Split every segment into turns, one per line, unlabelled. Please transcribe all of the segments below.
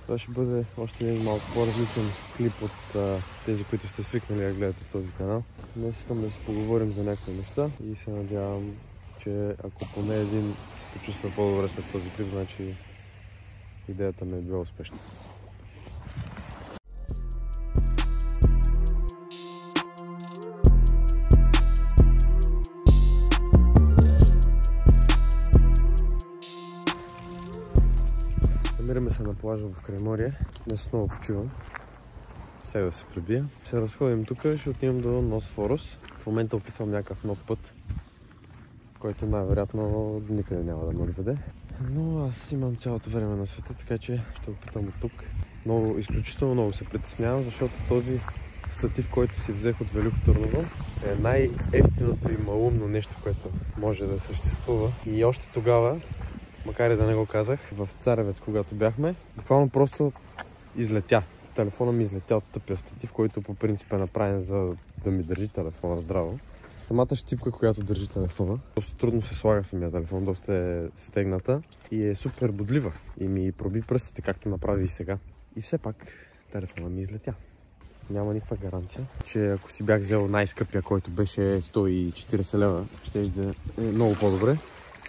Това ще бъде още един малко по-различен клип от тези, които сте свикнали да гледате в този канал. Днес искам да си поговорим за някакви неща и се надявам, че ако поне един се почувства по-добре след този клип, значи идеята ми е била успешна. Намираме се на плажа в Крайморие. Днес отново почивам. Сега да се прибия. Ще разходим тук и ще отидем до Нос Форос. В момента опитвам някакъв нов път, който най-вероятно никъде няма да ме отведе. Но аз имам цялото време на света, така че ще опитам от тук. Изключително много се притеснявам, защото този статив, който си взех от Велико Търново, е най-евтиното и малумно нещо, което може да съществува. И още тогава, макар и да не го казах, в Царевец, когато бяхме, буквално просто излетя. Телефона ми излетя от тъпия статив, който по принцип е направен за да ми държи телефона здраво. Самата щипка, която държи телефона, доста трудно се слага самия телефон, доста е стегната и е супер бодлива. И ми проби пръстите, както направи и сега. И все пак телефона ми излетя. Няма никаква гаранция, че ако си бях взел най-скъпия, който беше 140 лева, ще да е много по-добре.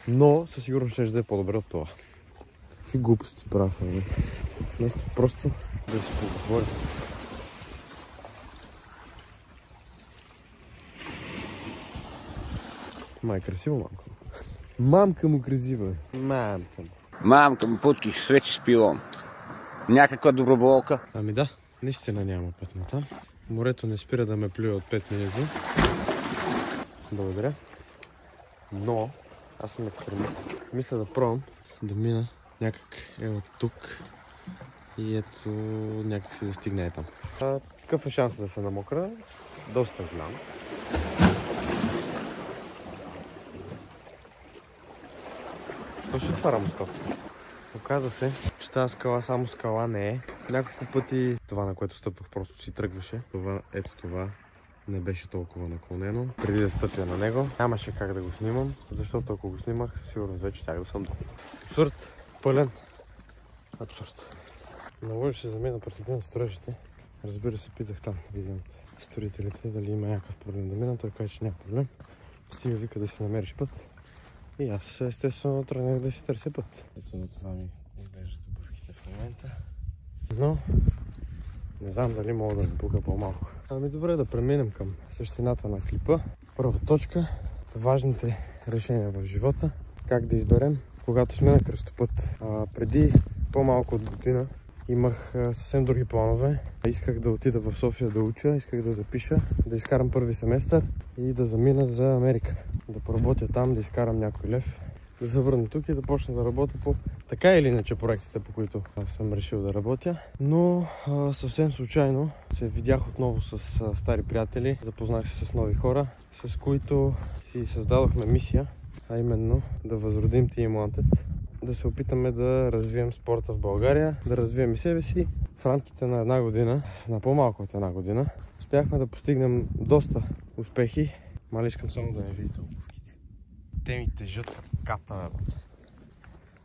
Но със сигурност ще да е по-добре от това. Какви глупости правя в момента. Вместо просто да си поговорим. Май красиво, мамка. Мамка му красива. Мамка му.
Мамка му путки свечи с пилон. Някаква доброволка.
Ами да, наистина няма път на там. Морето не спира да ме плюе от 5 минути. Благодаря. Но аз съм екстремист. Мисля да пробвам да мина някак от тук и ето някак си да стигне е там. Какъв е шансът да се намокра? Доста голям. Що ще отварям устата? Оказва се, че тази скала само скала не е. Няколко пъти това, на което стъпвах, просто си тръгваше. Ето това не беше толкова наклонено. Преди да стъпя на него, нямаше как да го снимам, защото ако го снимах, сигурно вече тях да съм долу. Абсурд. Пълен. Абсурд. Наложи се за мен да пресетя строежите. Разбира се, питах там един от строителите дали има някакъв проблем да мина. Той каза, че няма проблем. Стига вика да си намериш път. И аз естествено тръгнах да си търся път. Ето на това ми изглеждат обувките в момента. Но не знам дали мога да ми пука по-малко. Ами добре, да преминем към същината на клипа. Първа точка. Важните решения в живота. Как да изберем, когато сме на кръстопът. Преди по-малко от година имах съвсем други планове. Исках да отида в София да уча, исках да запиша, да изкарам първи семестър и да замина за Америка. Да поработя там, да изкарам някой лев, да се върна тук и да почна да работя по така или иначе проектите, по които съм решил да работя. Но съвсем случайно се видях отново с стари приятели, запознах се с нови хора, с които си създадохме мисия, а именно да възродим Team Wanted, да се опитаме да развием спорта в България, да развием и себе си. В рамките на една година, на по-малко от една година, успяхме да постигнем доста успехи. Мали искам само да не видите обувките. Те ми тежат ката.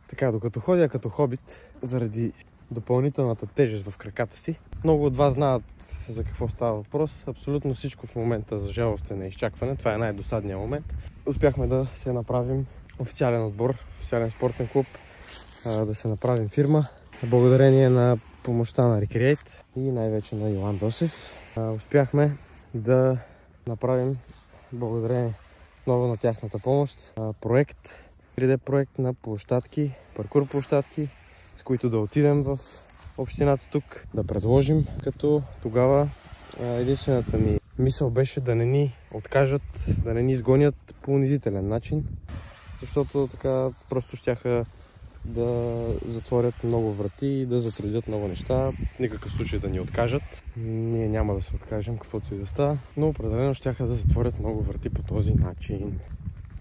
Така, докато ходя като хобит, заради допълнителната тежест в краката си, много от вас знаят за какво става въпрос. Абсолютно всичко в момента, за жалост, е на изчакване. Това е най-досадният момент. Успяхме да се направим официален отбор, официален спортен клуб, да се направим фирма. Благодарение на помощта на Recreate и най-вече на Йоан Досев, успяхме да направим, благодарение много на тяхната помощ, проект, 3D проект на площадки, паркур площадки, с които да отидем в общината тук, да предложим, като тогава единствената ни мисъл беше да не ни откажат, да не ни изгонят по унизителен начин, защото така просто щяха да затворят много врати и да затрудят много неща. В никакъв случай да ни откажат. Ние няма да се откажем, каквото и да става, но определено щяха да затворят много врати по този начин.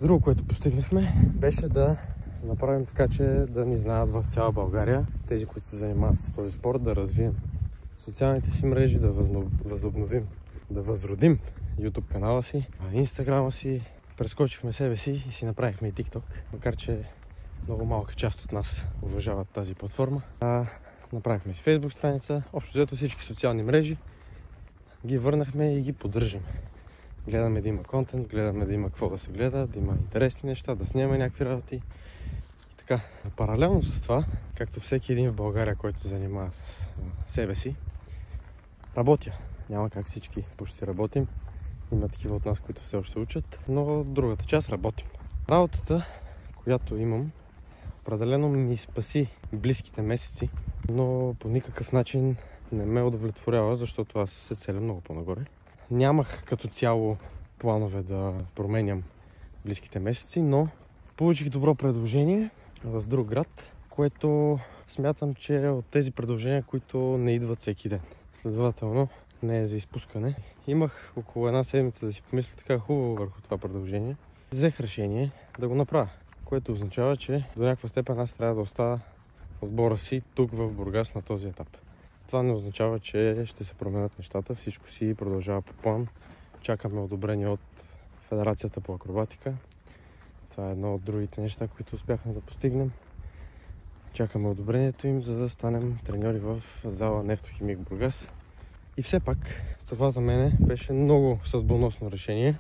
Друго, което постигнахме, беше да направим така, че да ни знаят в цяла България. Тези, които се занимават с този спорт, да развием социалните си мрежи, да възобновим, да възродим YouTube канала си, Инстаграма си. Прескочихме себе си и си направихме и TikTok, макар че много малка част от нас уважават тази платформа. направихме си Facebook страница, общо взето всички социални мрежи ги върнахме и ги поддържаме. Гледаме да има контент, гледаме да има какво да се гледа, да има интересни неща, да снимаме някакви работи. И така, паралелно с това, както всеки един в България, който се занимава с себе си, работя. Няма как всички почти работим. Има такива от нас, които все още се учат, но другата част работим. Работата, която имам, определено ми спаси близките месеци, но по никакъв начин не ме удовлетворява, защото аз се целя много по-нагоре. Нямах като цяло планове да променям близките месеци, но получих добро предложение в друг град, което смятам, че е от тези предложения, които не идват всеки ден. Следователно, не е за изпускане. Имах около една седмица да си помисля така хубаво върху това предложение. Взех решение да го направя, което означава, че до някаква степен аз трябва да оставя отбора си тук в Бургас на този етап. Това не означава, че ще се променят нещата. Всичко си продължава по план. Чакаме одобрение от Федерацията по акробатика. Това е едно от другите неща, които успяхме да постигнем. Чакаме одобрението им, за да станем треньори в зала Нефтохимик Бургас. И все пак, това за мен беше много съдбоносно решение.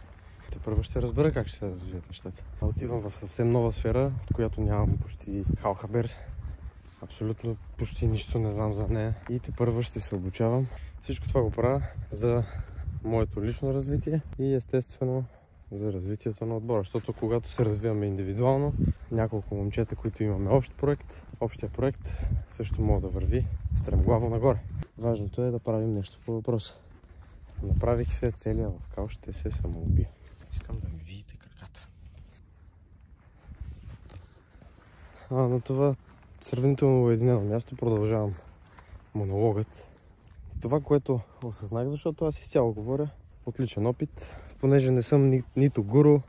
Първо ще разбера как ще се развият нещата. Отивам в съвсем нова сфера, от която нямам почти халхабер. Абсолютно почти нищо не знам за нея. И тепърва ще се обучавам. Всичко това го правя за моето лично развитие и естествено за развитието на отбора. Защото когато се развиваме индивидуално, няколко момчета, които имаме общ проект, общия проект също може да върви стремглаво нагоре. Важното е да правим нещо по въпроса. Направих се целия в кал, ще се самоубия. Искам да ми видите краката. На това сравнително уединено място продължавам монологът. Това, което осъзнах, защото аз изцяло говоря от личен опит, понеже не съм нито гуру,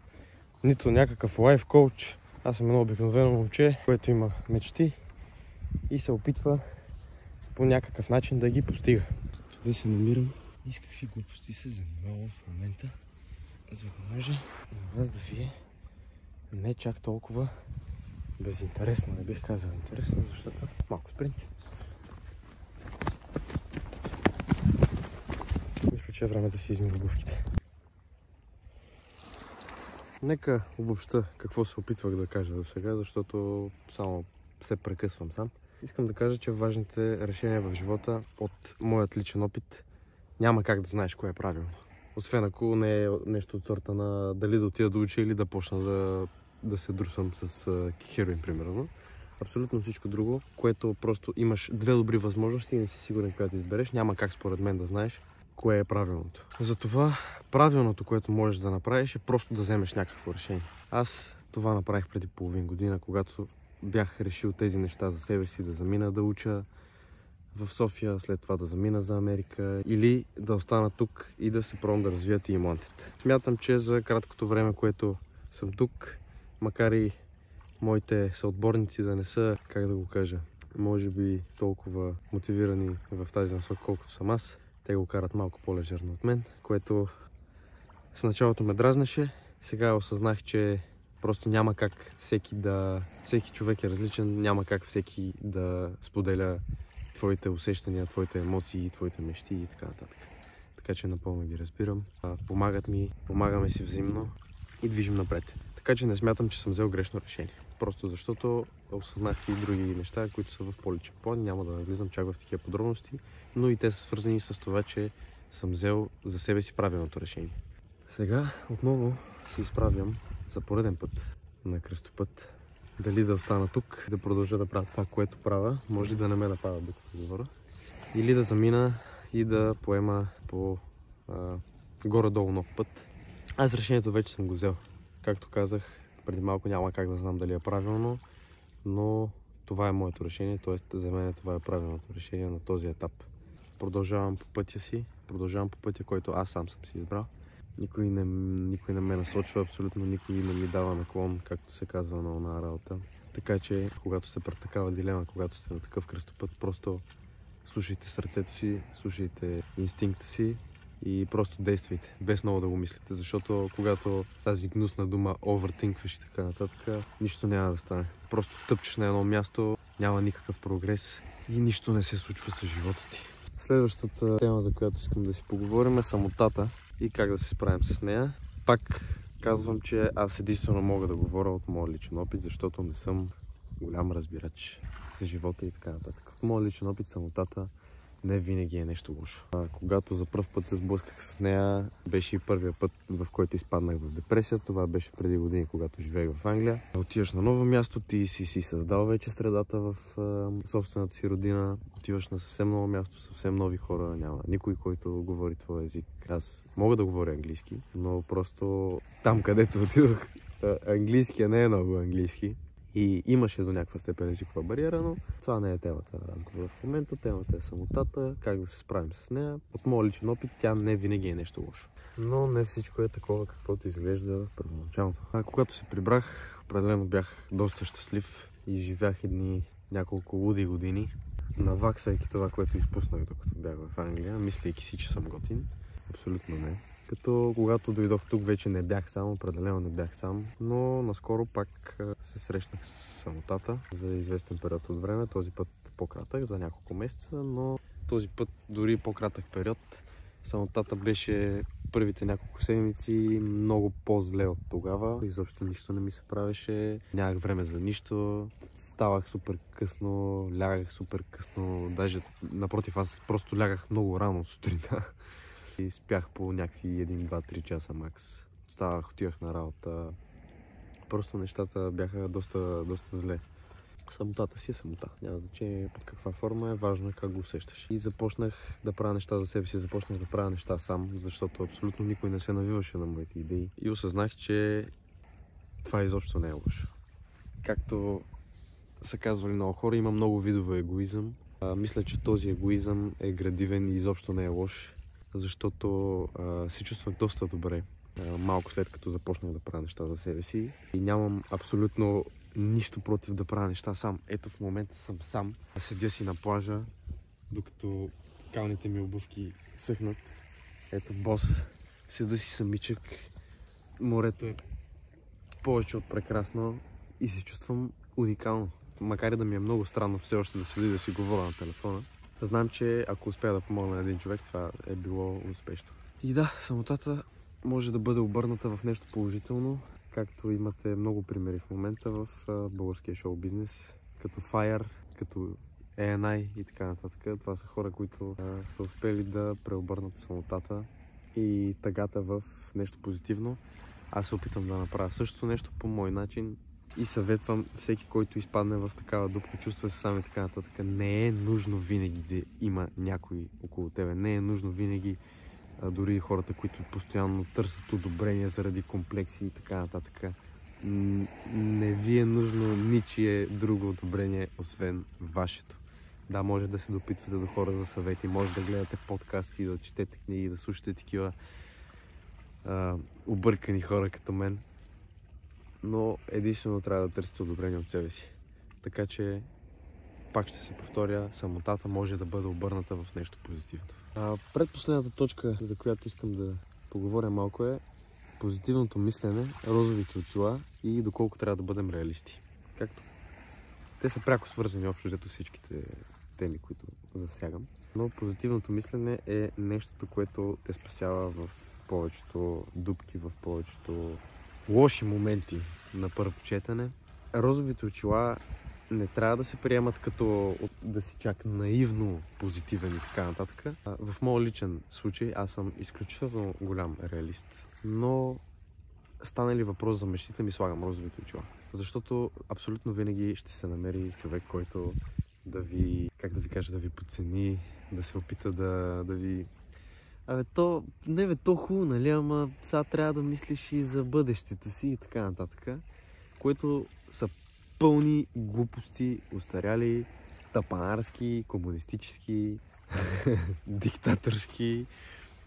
нито някакъв лайф коуч. Аз съм едно обикновено момче, което има мечти и се опитва по някакъв начин да ги постига. Къде се намирам и с какви глупости се занимавам в момента, за да може на вас да ви е не чак толкова безинтересно, не бих казал интересно, защото малко спринт. Мисля, че е време да си измия обувките. Нека обобща какво се опитвах да кажа до сега, защото само се прекъсвам сам. Искам да кажа, че важните решения в живота от моят личен опит няма как да знаеш кое е правилно. Освен ако не е нещо от сорта на дали да отида да уча или да почна да се друсам с хероин, примерно. Абсолютно всичко друго, което просто имаш две добри възможности и не си сигурен коя да избереш, няма как според мен да знаеш кое е правилното. Затова правилното, което можеш да направиш, е просто да вземеш някакво решение. Аз това направих преди половин година, когато бях решил тези неща за себе си, да замина да уча в София, след това да замина за Америка или да остана тук и да се пробвам да развия тимонтите. Смятам, че за краткото време, което съм тук, макар и моите съотборници да не са, как да го кажа, може би толкова мотивирани в тази насока, колкото съм аз, те го карат малко по-лежерно от мен, което в началото ме дразнеше. Сега осъзнах, че просто няма как всеки човек е различен, няма как всеки да споделя твоите усещания, твоите емоции, твоите мечти и така нататък. Така че напълно ги разбирам. Помагат ми, помагаме си взаимно и движим напред. Така че не смятам, че съм взел грешно решение. Просто защото осъзнах и други неща, които са в по-личен план. Няма да навлизам чак в такива подробности, но и те са свързани с това, че съм взел за себе си правилното решение. Сега отново се изправям за пореден път на кръстопът. Дали да остана тук, да продължа да правя това, което правя, може да не ме напада докато говоря, или да замина и да поема по горе-долу нов път. Аз решението вече съм го взел. Както казах, преди малко няма как да знам дали е правилно, но това е моето решение, т.е. за мен това е правилното решение на този етап. Продължавам по пътя си, продължавам по пътя, който аз сам съм си избрал. Никой не ме насочва, абсолютно никой не ми дава наклон, както се казва на оная работа. Така че, когато сте пред такава дилема, когато сте на такъв кръстопът, просто слушайте сърцето си, слушайте инстинкта си и просто действайте, без много да го мислите, защото когато тази гнусна дума overthinkваш и така нататък, нищо няма да стане. Просто тъпчеш на едно място, няма никакъв прогрес и нищо не се случва с живота ти. Следващата тема, за която искам да си поговорим, е самотата и как да се справим с нея. Пак казвам, че аз единствено мога да говоря от моя личен опит, защото не съм голям разбирач с живота и така нататък. От моя личен опит самотата не винаги е нещо лошо. Когато за пръв път се сблъсках с нея, беше и първия път, в който изпаднах в депресия. Това беше преди години, когато живеех в Англия. Отиваш на ново място, ти си създал вече средата в собствената си родина. Отиваш на съвсем ново място, съвсем нови хора. Няма никой, който говори твой език. Аз мога да говоря английски, но просто там, където отидох, английския не е много английски. И имаше до някаква степен езикова бариера, но това не е темата на разговора в момента. Темата е самотата, как да се справим с нея. От моя личен опит тя не винаги е нещо лошо. Но не всичко е такова, каквото изглежда първоначално. Когато се прибрах, определено бях доста щастлив и живях едни няколко луди години, наваксвайки това, което изпуснах докато бях в Англия, мислейки си, че съм готин. Абсолютно не. Като когато дойдох тук, вече не бях сам, определено не бях сам, но наскоро пак се срещнах с самотата за известен период от време, този път по-кратък, за няколко месеца, но този път дори по-кратък период. Самотата беше първите няколко седмици много по-зле от тогава. Изобщо нищо не ми се правеше, нямах време за нищо, ставах супер късно, лягах супер късно, даже напротив, аз просто лягах много рано сутринта. И спях по някакви 1, 2, 3 часа макс. Ставах, отивах на работа. Просто нещата бяха доста зле. Самотата си е самота. Няма значение под каква форма е, важно е как го усещаш. И започнах да правя неща за себе си, започнах да правя неща сам, защото абсолютно никой не се навиваше на моите идеи. И осъзнах, че това изобщо не е лошо. Както са казвали много хора, има много видове егоизъм. Мисля, че този егоизъм е градивен и изобщо не е лош. Защото се чувствах доста добре малко след като започнах да правя неща за себе си и нямам абсолютно нищо против да правя неща сам. Ето в момента съм сам, седя си на плажа, докато калните ми обувки съхнат. Ето бос, седа си самичък, морето е повече от прекрасно и се чувствам уникално. Макар и да ми е много странно все още да седи да си говоря на телефона, знам, че ако успея да помогна на един човек, това е било успешно. И да, самотата може да бъде обърната в нещо положително, както имате много примери в момента в българския шоу-бизнес, като Fire, като ANI и така нататък. Това са хора, които са успели да преобърнат самотата и тъгата в нещо позитивно. Аз се опитам да направя същото нещо по мой начин. И съветвам всеки, който изпадне в такава дупка, чувства се сам и така нататък. Не е нужно винаги да има някой около тебе. Не е нужно винаги, дори хората, които постоянно търсят одобрение заради комплекси и така нататък. Не ви е нужно ничие друго одобрение, освен вашето. Да, може да се допитвате до хора за съвети, може да гледате подкасти, да четете книги, да слушате такива объркани хора като мен. Но единствено трябва да търсите одобрение от себе си. Така че, пак ще се повторя, самотата може да бъде обърната в нещо позитивно. Предпоследната точка, за която искам да поговоря малко е позитивното мислене, розовите очила и доколко трябва да бъдем реалисти. Както те са пряко свързани общо взето всичките теми, които засягам. Но позитивното мислене е нещото, което те спасява в повечето дупки, в повечето лоши моменти на първо четене. Розовите очила не трябва да се приемат като да си чак наивно позитивен и така нататък. В моят личен случай аз съм изключително голям реалист, но стане ли въпрос за мечтите, ми слагам розовите очила. Защото абсолютно винаги ще се намери човек, който да ви, как да ви кажа, да ви подцени, да се опита да ви... то хубаво, нали, ама сега трябва да мислиш и за бъдещето си и така нататък, което са пълни глупости, устаряли, тапанарски, комунистически, диктаторски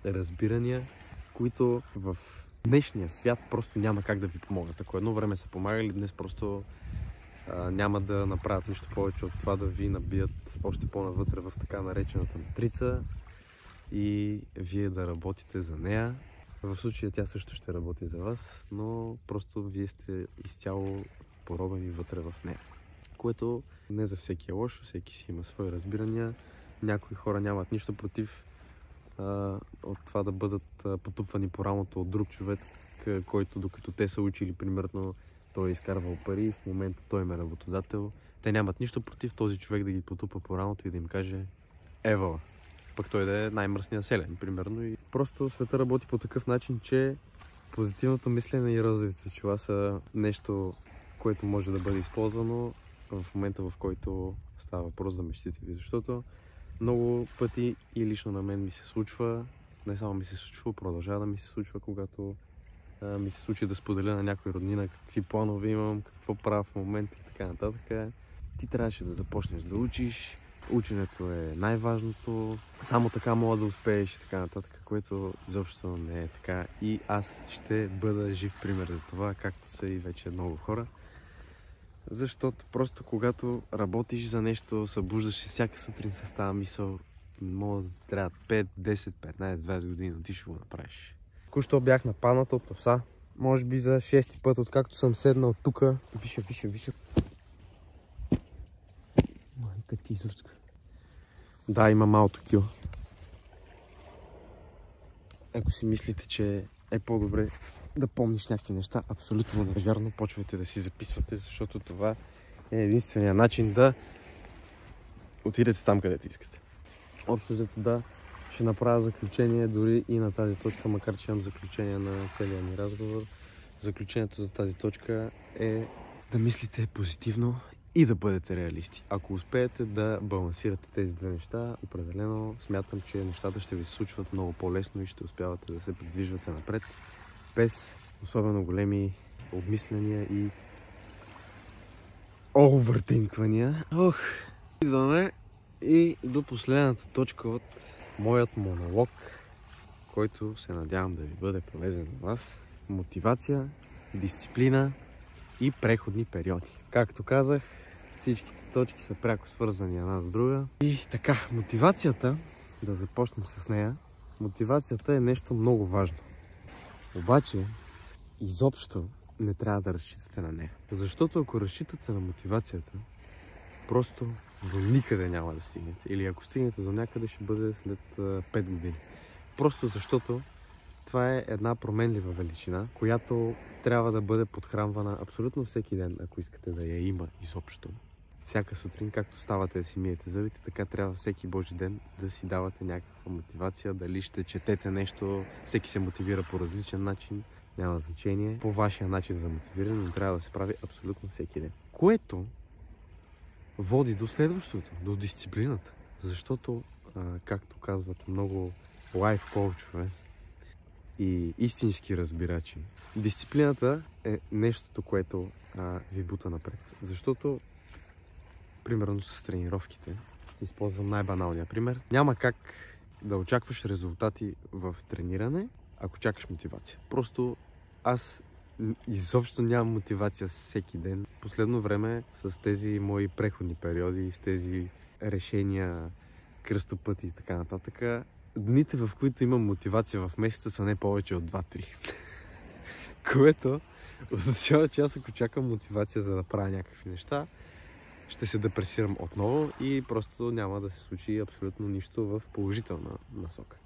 разбирания, които в днешния свят просто няма как да ви помогнат. Ако едно време са помагали, днес просто няма да направят нищо повече от това да ви набият още по-навътре в така наречената матрица и вие да работите за нея. В случая тя също ще работи за вас, но просто вие сте изцяло поробени вътре в нея. което не за всеки е лошо, всеки си има свои разбирания. Някои хора нямат нищо против от това да бъдат потупвани по рамото от друг човек, който докато те са учили, примерно, той е изкарвал пари, в момента той им е работодател. Те нямат нищо против този човек да ги потупа по рамото и да им каже евала. Пък той да е най-мръсният селен, примерно. И просто света работи по такъв начин, че позитивното мислене и розовите очила са нещо, което може да бъде използвано в момента, в който става въпрос за мечтите ви. Защото много пъти и лично на мен ми се случва, не само ми се случва, продължава да ми се случва, когато ми се случи да споделя на някой роднина какви планове имам, какво правя в момента и така нататък. Ти трябваше да започнеш да учиш, ученето е най-важното, само така мога да успееш и така нататък, което изобщо не е така. И аз ще бъда жив пример за това, както са и вече много хора. Защото просто когато работиш за нещо, събуждаш се всяка сутрин с тази мисъл, мога да трябва 5, 10, 15, 20 години, но ти ще го направиш. Току-що бях нападнат от оса, може би за 6-ти път, откакто съм седнал тука. Виша. Майка ти изръчка. Да, има малко кил. Ако си мислите, че е по-добре да помниш някакви неща, абсолютно невярно. Почвайте да си записвате, защото това е единствения начин да отидете там, където искате. Общо взето да, ще направя заключение дори и на тази точка, макар че имам заключение на целия ми разговор. Заключението за тази точка е да мислите позитивно и да бъдете реалисти. Ако успеете да балансирате тези две неща, определено смятам, че нещата ще ви се случват много по-лесно и ще успявате да се придвижвате напред, без особено големи обмисляния и овъртинквания. Идваме и до последната точка от моят монолог, който се надявам да ви бъде полезен на вас. Мотивация, дисциплина и преходни периоди. Както казах, всичките точки са пряко свързани една с друга. И така, мотивацията, да започнем с нея, мотивацията е нещо много важно. Обаче, изобщо не трябва да разчитате на нея. Защото ако разчитате на мотивацията, просто до никъде няма да стигнете. Или ако стигнете до някъде, ще бъде след 5 години. Просто защото това е една променлива величина, която трябва да бъде подхранвана абсолютно всеки ден, ако искате да я има изобщо. Всяка сутрин, както ставате да си миете зъбите, така трябва всеки божи ден да си давате някаква мотивация. Дали ще четете нещо, всеки се мотивира по различен начин, няма значение. По вашия начин за мотивиране, но трябва да се прави абсолютно всеки ден. Което води до следващото, до дисциплината. Защото, както казват много лайф коучове и истински разбирачи, дисциплината е нещото, което ви бута напред. Защото, примерно с тренировките, ще използвам най-баналния пример, няма как да очакваш резултати в трениране, ако чакаш мотивация. Просто аз изобщо нямам мотивация всеки ден. Последно време с тези мои преходни периоди, с тези решения, кръстопъти и така нататък, дните, в които имам мотивация в месеца, са не повече от 2-3. Което означава, че аз ако чакам мотивация за да правя някакви неща, ще се депресирам отново и просто няма да се случи абсолютно нищо в положителна насока.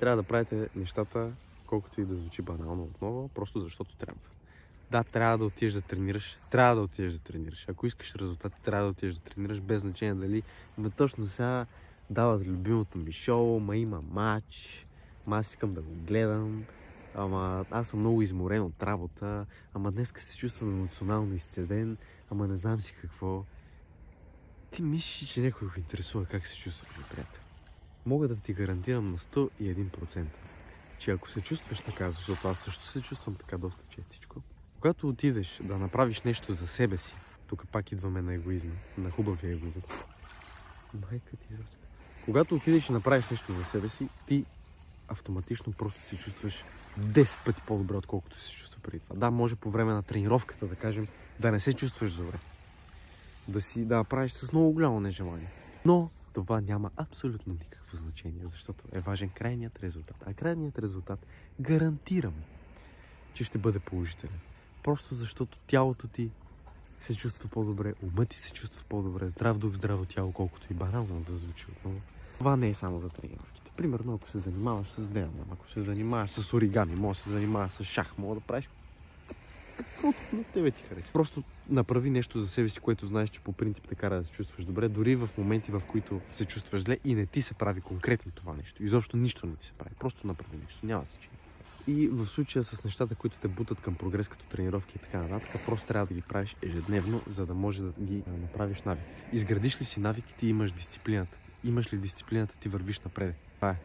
Трябва да правите нещата, колкото и да звучи банално отново, просто защото трябва. Да, трябва да отидеш да тренираш. Ако искаш резултати, трябва да отидеш да тренираш, без значение дали точно сега дават любимото ми шоу, има матч, аз искам да го гледам, ама аз съм много изморен от работа, ама днеска се чувствам емоционално изцеден, ама не знам си какво. Ти мислиш, че някой го интересува как се чувстваш, приятел. Мога да ти гарантирам на 101%, че ако се чувстваш така, защото аз също се чувствам така доста честичко, когато отидеш да направиш нещо за себе си, тук пак идваме на егоизма, на хубавия егоизъм. Майка ти изръчка. Когато отидеш и направиш нещо за себе си, ти автоматично просто се чувстваш 10 пъти по-добре, отколкото се чувства преди това. Да, може по време на тренировката, да кажем, да не се чувстваш добре. Да правиш с много голямо нежелание. Но това няма абсолютно никакво значение, защото е важен крайният резултат. А крайният резултат гарантирам, че ще бъде положителен. Просто защото тялото ти се чувства по-добре, умът ти се чувства по-добре, здрав дух, здраво тяло, колкото и банално да звучи отново. Това не е само за тренировките. Примерно, ако се занимаваш с деяне, ако се занимаваш с оригами, може да се занимаваш с шах, може да правиш каквото на тебе ти хареса. Просто направи нещо за себе си, което знаеш, че по принцип те кара да се чувстваш добре, дори в моменти, в които се чувстваш зле и не ти се прави конкретно това нещо. Изобщо нищо не ти се прави. Просто направи нещо. Няма значение. И в случая с нещата, които те бутат към прогрес, като тренировки и така нататък, просто трябва да ги правиш ежедневно, за да може да ги направиш навик. Изградиш ли си навики, ти имаш дисциплината. Имаш ли дисциплината, ти вървиш напред.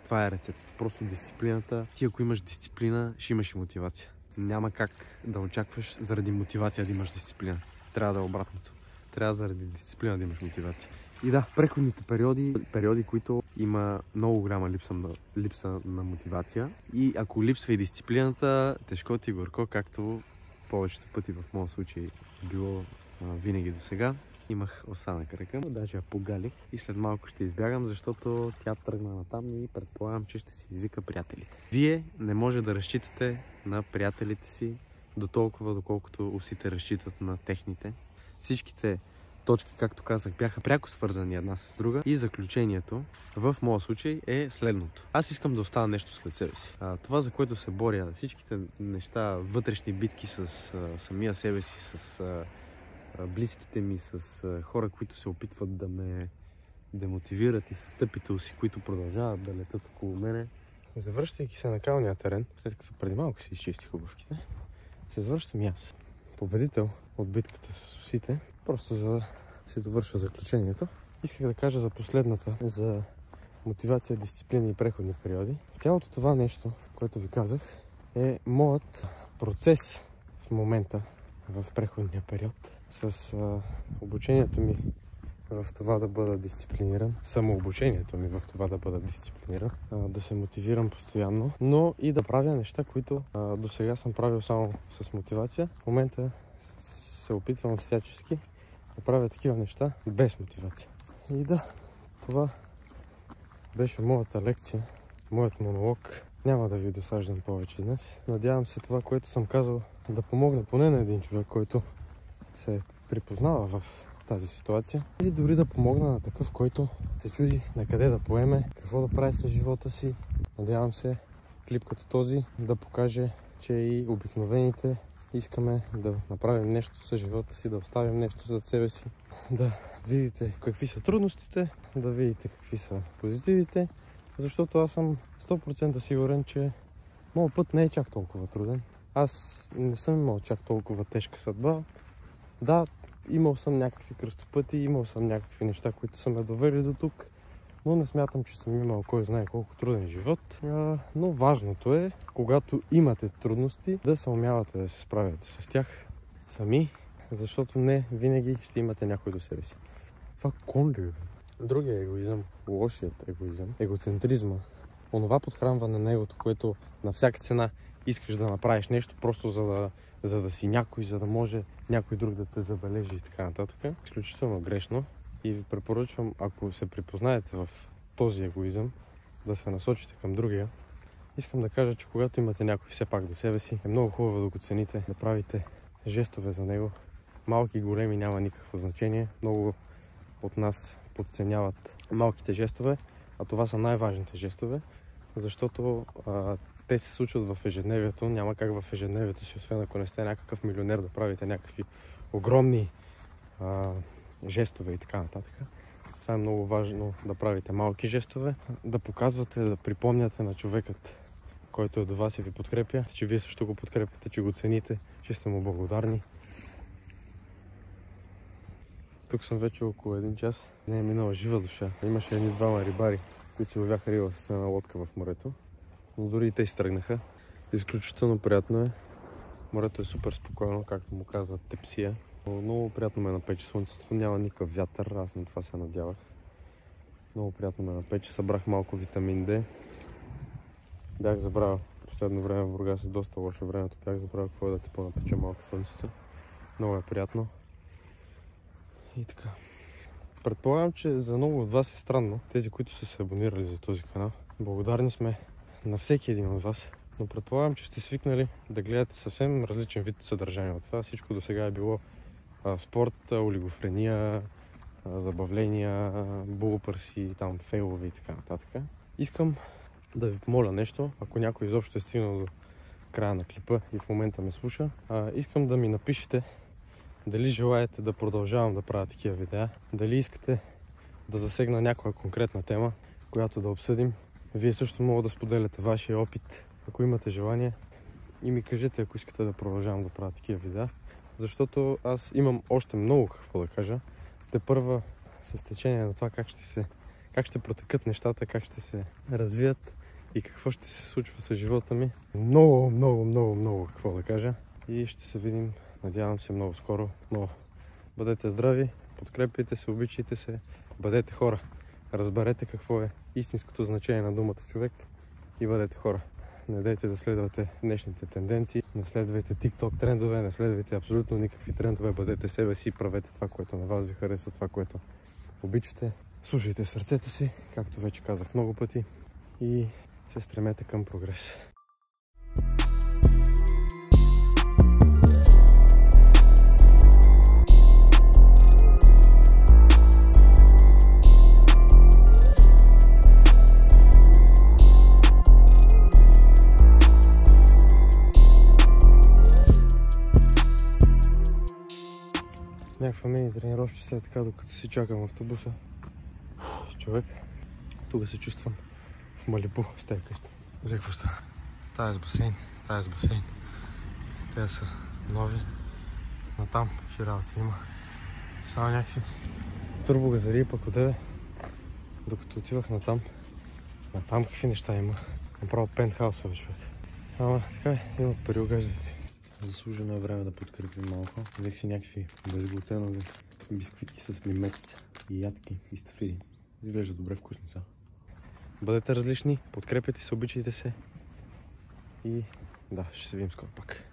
Това е рецептата. Просто дисциплината. Ти ако имаш дисциплина, ще имаш и мотивация. Няма как да очакваш заради мотивация да имаш дисциплина. Трябва да е обратното. Трябва заради дисциплина да имаш мотивация. И да, преходните периоди, които има много голяма липса на мотивация. И ако липсва и дисциплината, тежко ти горко, както повечето пъти в моя случай било винаги до сега. Имах оса на крака, даже я погалих и след малко ще избягам, защото тя тръгна натам и предполагам, че ще си извика приятелите. Вие не може да разчитате на приятелите си до толкова, доколкото усите разчитат на техните. Всичките точки, както казах, бяха пряко свързани една с друга и заключението в моя случай е следното. Аз искам да оставя нещо след себе си. Това, за което се боря, всичките неща, вътрешни битки с самия себе си, с близките ми, с хора, които се опитват да ме демотивират и с тъпите уси, които продължават да летат около мене. Завръщайки се на калния терен, след като преди малко си изчистих обувките, се завръщам и аз. Победител от битката с усите, просто за да си довърша заключението. Исках да кажа за последната, за мотивация, дисциплина и преходни периоди. Цялото това нещо, което ви казах, е моят процес в момента в преходния период. С обучението ми в това да бъда дисциплиниран, самообучението ми в това да бъда дисциплиниран, да се мотивирам постоянно, но и да правя неща, които до сега съм правил само с мотивация. В момента се опитвам всячески да правя такива неща без мотивация. И да, това беше моята лекция, моят монолог. Няма да ви досаждам повече днес. Надявам се това, което съм казал, да помогне поне на един човек, който се припознава в тази ситуация. Или дори да помогна на такъв, който се чуди на къде да поеме, какво да прави с живота си. Надявам се клип като този да покаже, че и обикновените искаме да направим нещо с живота си, да оставим нещо зад себе си, да видите какви са трудностите, да видите какви са позитивите, защото аз съм 100% сигурен, че моят път не е чак толкова труден. Аз не съм имал чак толкова тежка съдба. Да, имал съм някакви кръстопъти, имал съм някакви неща, които са ме довели до тук, но не смятам, че съм имал кой знае колко труден живот. Но важното е, когато имате трудности, да се умявате да се справяте с тях сами, защото не винаги ще имате някой до себе си. Това кон ли? Другия егоизъм, лошият егоизъм, егоцентризма, онова подхранване на егото, което на всяка цена искаш да направиш нещо, просто за да си някой, за да може някой друг да те забележи и така нататък. Изключително грешно и ви препоръчвам, ако се припознаете в този егоизъм, да се насочите към другия. Искам да кажа, че когато имате някой все пак до себе си, е много хубаво да го цените, да правите жестове за него. Малки и големи няма никакво значение. Много от нас подценяват малките жестове, а това са най-важните жестове, защото те се случват в ежедневието. Няма как в ежедневието си, освен ако не сте някакъв милионер, да правите някакви огромни жестове и така нататък. Това е много важно, да правите малки жестове, да показвате, да припомняте на човекът, който е до вас и ви подкрепя, че вие също го подкрепяте, че го цените, че сте му благодарни. Тук съм вече около 1 час. Не е минала жива душа. Имаше едни двама рибари, които се ловяха риба с една лодка в морето. Но дори и те изтръгнаха. Изключително приятно е. Морето е супер спокойно, както му казват тепсия. Много приятно ме напече слънцето. Няма никакъв вятър. Аз на това се надявах. Много приятно ме напече. Събрах малко витамин D. Бях забравил. Последно време в Бургас е доста лошо времето. Бях забравил какво е да те понапече малко слънцето. Много е приятно. И така. Предполагам, че за много от вас е странно. Тези, които са се абонирали за този канал. Благодарни сме на всеки един от вас. Но предполагам, че сте свикнали да гледате съвсем различен вид съдържание от това. Всичко до сега е било спорт, олигофрения, забавления, булопърси, там фейлове и така нататък. Искам да ви помоля нещо, ако някой изобщо е стигнал до края на клипа и в момента ме слуша. Искам да ми напишете дали желаете да продължавам да правя такива видеа, дали искате да засегна някоя конкретна тема, която да обсъдим. Вие също мога да споделяте вашия опит, ако имате желание, и ми кажете, ако искате да продължавам да правя такива видеа, защото аз имам още много какво да кажа. Тепърва с течение на това как ще протекат нещата, как ще се развият и какво ще се случва с живота ми. Много какво да кажа и ще се видим, надявам се, много скоро. Но бъдете здрави, подкрепяйте се, обичайте се, бъдете хора. Разберете какво е истинското значение на думата човек и бъдете хора. Не дайте да следвате днешните тенденции, не следвайте TikTok трендове, не следвайте абсолютно никакви трендове, бъдете себе си, правете това, което на вас ви харесва, това, което обичате. Слушайте сърцето си, както вече казах много пъти, и се стремете към прогрес. Някаква мини тренировка сега така, докато си чакам автобуса. Човек, тук се чувствам в Малибу с тази къща. Вижте какво става. Тая е с басейн, тая е с басейн. Те са нови. Натам ще работа има. Само някакви турбогазари пък отделе. Докато отивах натам какви неща има. Направо пентхаусове, човек. Ама така имат пари, огаждайте. Заслужено е време да подкрепим малко. Взех си някакви безглутенови бисквитки с лимец и ядки и стафиди. Изглежда добре вкусни са. Бъдете различни, подкрепяйте се, обичайте се и да, ще се видим скоро пак.